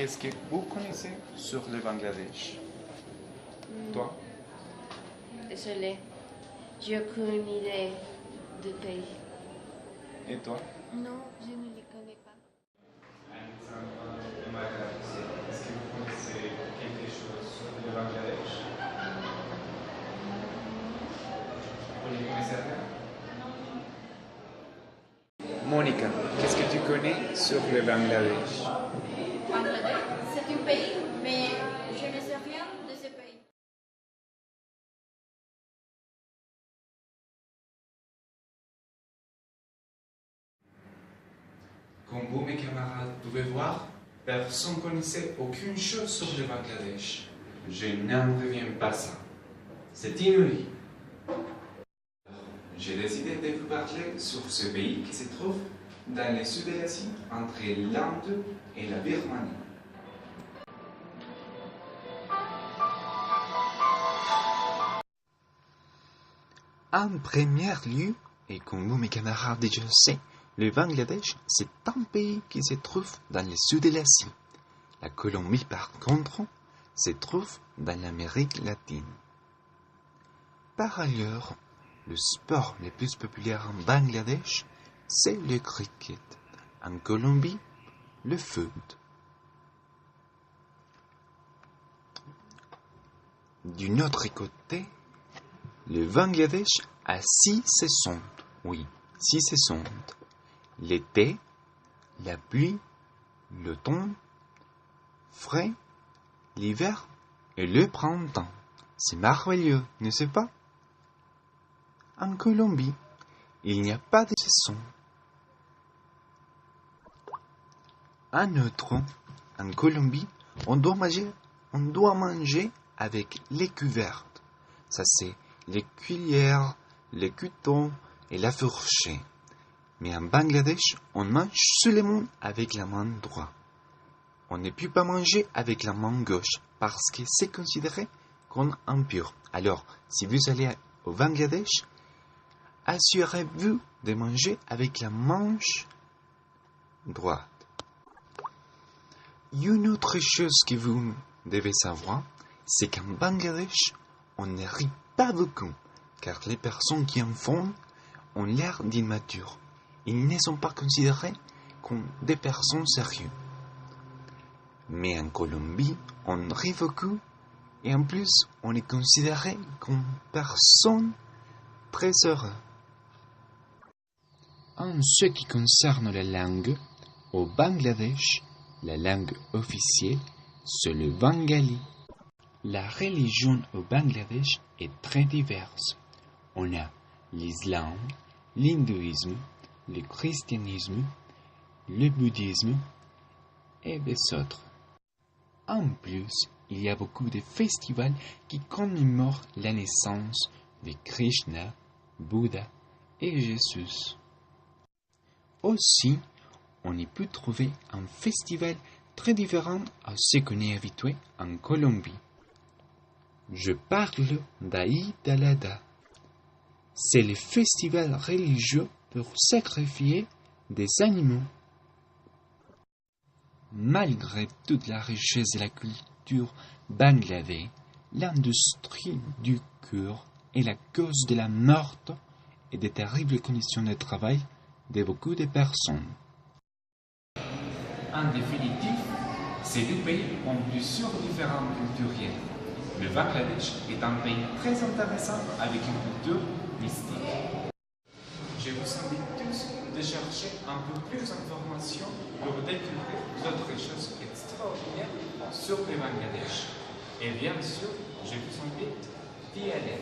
qu'est-ce que vous connaissez sur le Bangladesh? Toi? Désolé, j'ai aucune idée du pays. Et toi? Non, je ne les connais pas. Est-ce que vous connaissez quelque chose sur le Bangladesh? Vous ne connaissez rien? Monica, qu'est-ce que tu connais sur le Bangladesh? Bangladesh, c'est un pays, mais je ne sais rien de ce pays. Comme vous, mes camarades, pouvez voir, personne ne connaissait aucune chose sur le Bangladesh. Je n'en reviens pas ça. C'est inouï. J'ai décidé de vous parler sur ce pays qui se trouve dans le sud de l'Asie, entre l'Inde et la Birmanie. En premier lieu, et comme vous mes camarades déjà le savent, le Bangladesh, c'est un pays qui se trouve dans le sud de l'Asie. La Colombie, par contre, se trouve dans l'Amérique latine. Par ailleurs, le sport le plus populaire en Bangladesh, c'est le cricket. En Colombie, le foot. D'un autre côté, le Bangladesh a 6 saisons. Oui, 6 saisons. L'été, la pluie, l'automne, frais, l'hiver et le printemps. C'est merveilleux, n'est-ce pas? En Colombie, il n'y a pas de saison. En outre, en Colombie, on doit manger avec les couverts. Ça c'est les cuillères, les couteaux et la fourchette. Mais en Bangladesh, on mange seulement avec la main droite. On ne peut pas manger avec la main gauche parce que c'est considéré comme impur. Alors, si vous allez au Bangladesh, assurez-vous de manger avec la manche droite. Une autre chose que vous devez savoir, c'est qu'en Bangladesh, on ne rit pas beaucoup, car les personnes qui en font ont l'air d'immatures. Ils ne sont pas considérés comme des personnes sérieuses. Mais en Colombie, on rit beaucoup, et en plus, on est considéré comme personne très heureux. En ce qui concerne la langue, au Bangladesh, la langue officielle, c'est le bengali. La religion au Bangladesh est très diverse. On a l'islam, l'hindouisme, le christianisme, le bouddhisme et des autres. En plus, il y a beaucoup de festivals qui commémorent la naissance de Krishna, Bouddha et Jésus. Aussi, on y peut trouver un festival très différent à ce qu'on est habitué en Colombie. Je parle d'Aïd al-Adha. C'est le festival religieux pour sacrifier des animaux. Malgré toute la richesse de la culture bangladais, l'industrie du cuir est la cause de la mort et des terribles conditions de travail de beaucoup de personnes. En définitive, ces deux pays ont plusieurs différences culturelles. Le Bangladesh est un pays très intéressant avec une culture mystique. Je vous invite tous de chercher un peu plus d'informations pour découvrir d'autres choses extraordinaires sur le Bangladesh. Et bien sûr, je vous invite d'y aller.